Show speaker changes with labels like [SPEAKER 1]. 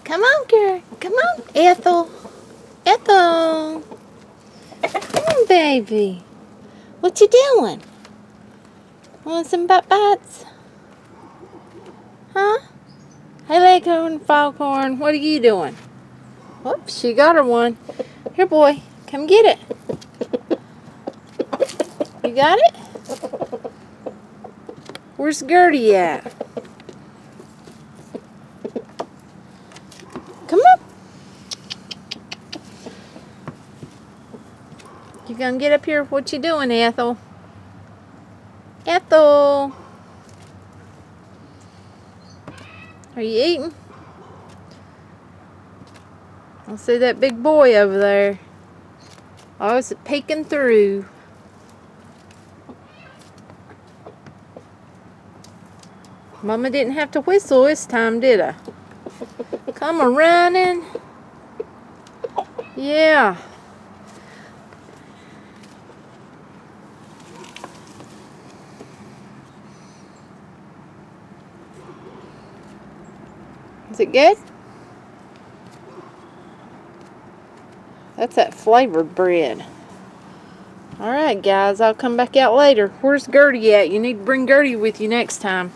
[SPEAKER 1] Come on, girl. Come on, Ethel. Ethel. Come on, baby. What you doing? Want some bites? Huh? Hey, Leghorn, Foghorn, what are you doing? Whoops, she got her one. Here, boy, come get it. You got it? Where's Gertie at? Come up. You gonna get up here? What you doing, Ethel? Ethel. Are you eating? I see that big boy over there. Oh, it's peeking through. Mama didn't have to whistle this time, did I? Come a running. Yeah. Is it good? That's that flavored bread. Alright guys, I'll come back out later. Where's Gertie at? You need to bring Gertie with you next time.